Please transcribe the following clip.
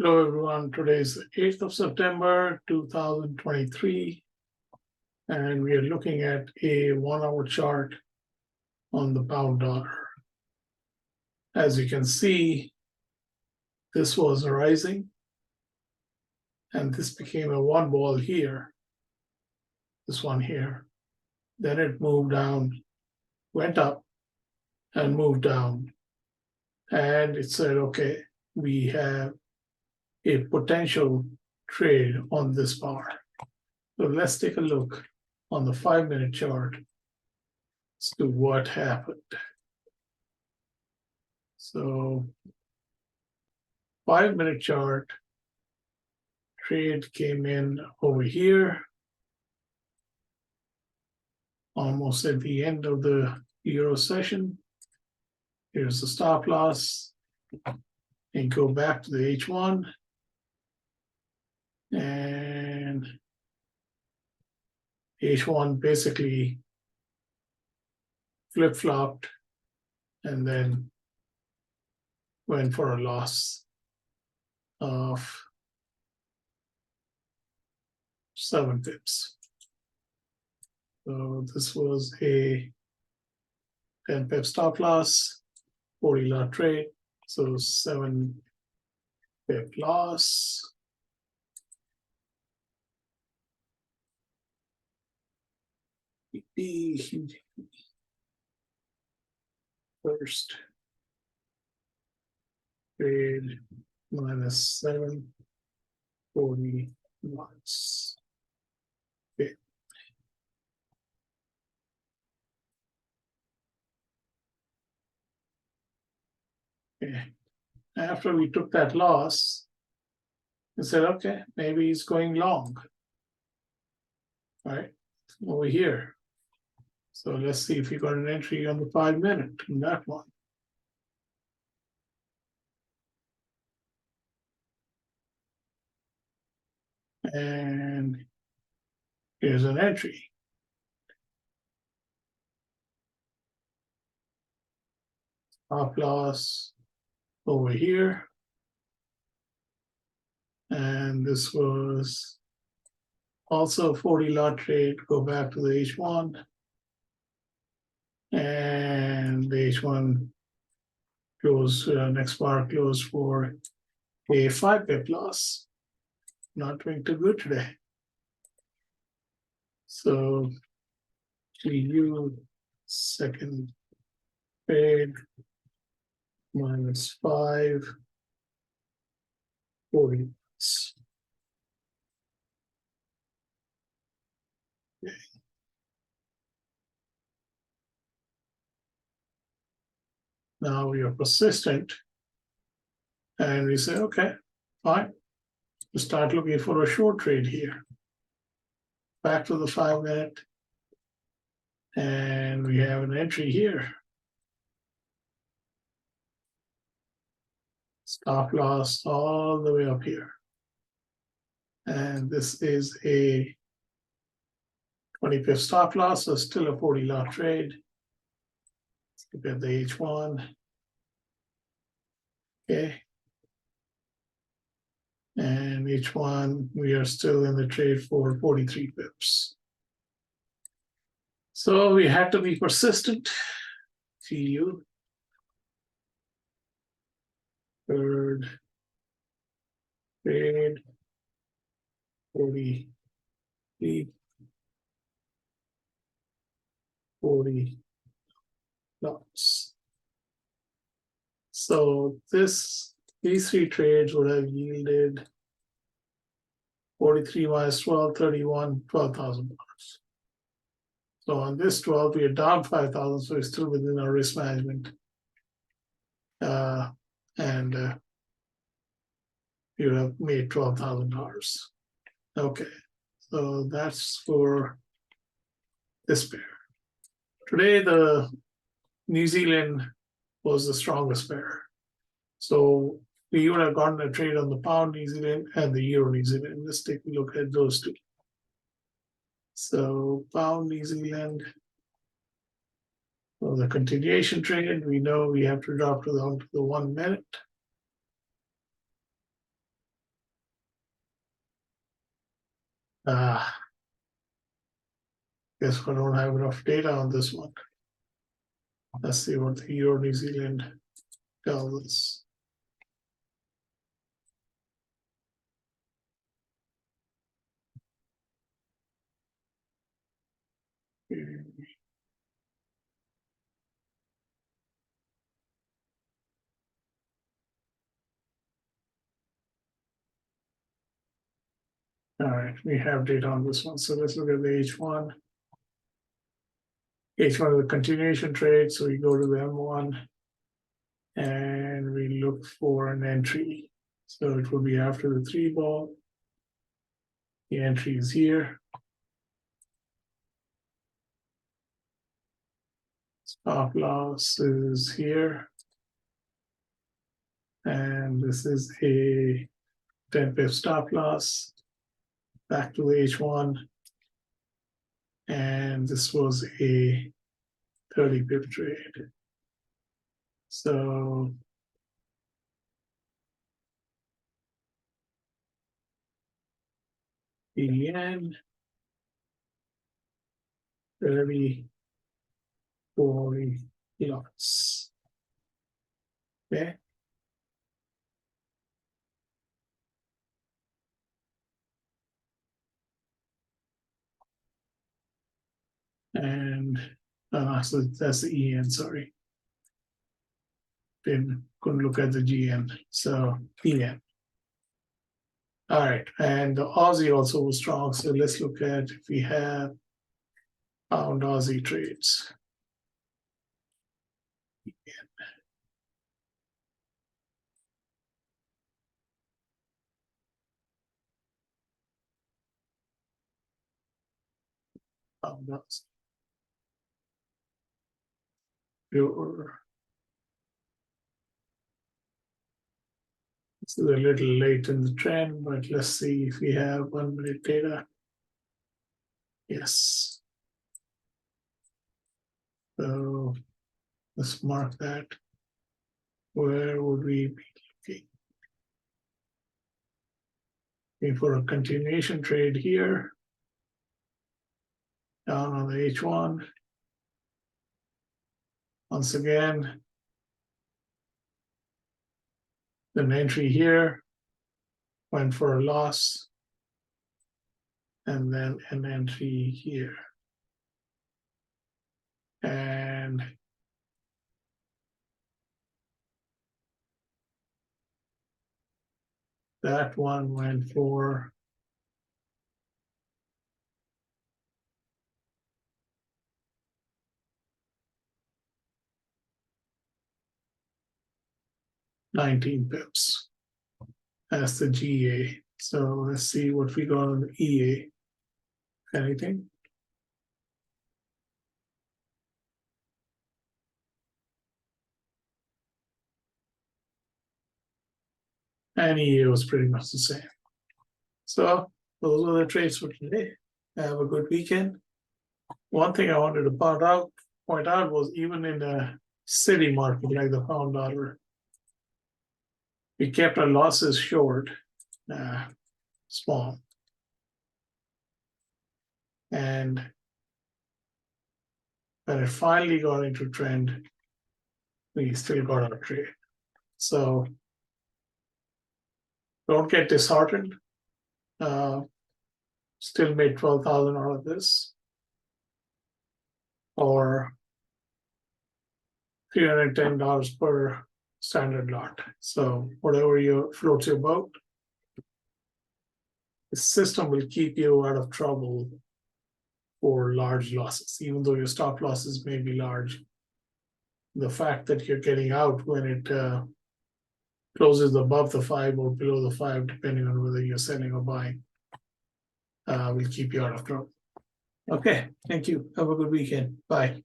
Hello everyone, today is the 8th of September 2023 and we are looking at a 1-hour chart on the pound dollar. As you can see, this was rising and this became a one ball here, this one here. Then it moved down, went up and moved down, and it said, okay, we have a potential trade on this bar. So let's take a look on the 5-minute chart as to what happened. So 5-minute chart, trade came in over here, almost at the end of the euro session. Here's the stop loss, and go back to the H1, and H1 basically flip-flopped and then went for a loss of 7 pips. So this was a 10 pip stop loss, 40 lot trade, so 7 pip loss. First trade minus 740 lots. Okay. Okay. After we took that loss, we said, okay, maybe he's going long. Right over here. So let's see if you got an entry on the 5-minute in that one. And here's an entry. Stop loss over here. And this was also 40 lot trade. Go back to the H1. And the H1 close, next bar close for a 5 pip loss. Not doing too good today. So GU second trade minus 5, 40. Okay. Now we are persistent and we say, okay, fine. We start looking for a short trade here. Back to the 5-minute. And we have an entry here. Stop loss all the way up here. And this is a 20 pip stop loss, so still a 40 lot trade. Let's look at the H1. Okay. And H1, we are still in the trade for 43 pips. So we had to be persistent. GU. Third trade. 40 lots. So these 3 trades would have yielded 43 minus 12, 31, $12,000. So on this 12, we are down 5,000, so it's still within our risk management. You would have made $12,000. Okay, so that's for this pair. Today, the New Zealand was the strongest pair. So we would have gotten a trade on the pound New Zealand and the euro New Zealand. Let's take a look at those two. So pound New Zealand, for the continuation trade, we know we have to drop to the 1 minute. Guess we don't have enough data on this one. Let's see what the Euro New Zealand tells us. All right, we have data on this one. So let's look at the H1. H1 is a continuation trade. So we go to the M1 and we look for an entry. So it will be after the 3 ball. The entry is here. Stop loss is here. And this is a 10 pip stop loss. Back to the H1. And this was a 30 pip trade. So EN 30, 40 lots. Okay. And so that's the EN, sorry. Couldn't look at the GN. So EN. All right, and the Aussie also was strong. So let's look at if we have pound Aussie trades. Pound Aussie. It's a little late in the trend, but let's see if we have 1 minute data. Yes. So let's mark that. Where would we be looking? Looking for a continuation trade here. Down on the H1. Once again, an entry here, went for a loss, and then an entry here. And that one went for $19 pips. That's the GA. So let's see what we got on the EA. Anything? And EA was pretty much the same. So those are the trades for today. Have a good weekend. One thing I wanted to point out was even in a city market like the pound dollar, we kept our losses short, small. And when it finally got into trend, we still got our trade. So don't get disheartened. Still made 12,000 out of this, or $310 per standard lot. So whatever floats your boat, the system will keep you out of trouble for large losses, even though your stop losses may be large. The fact that you're getting out when it closes above the 5 or below the 5, depending on whether you're selling or buying, will keep you out of trouble. Okay, thank you. Have a good weekend. Bye.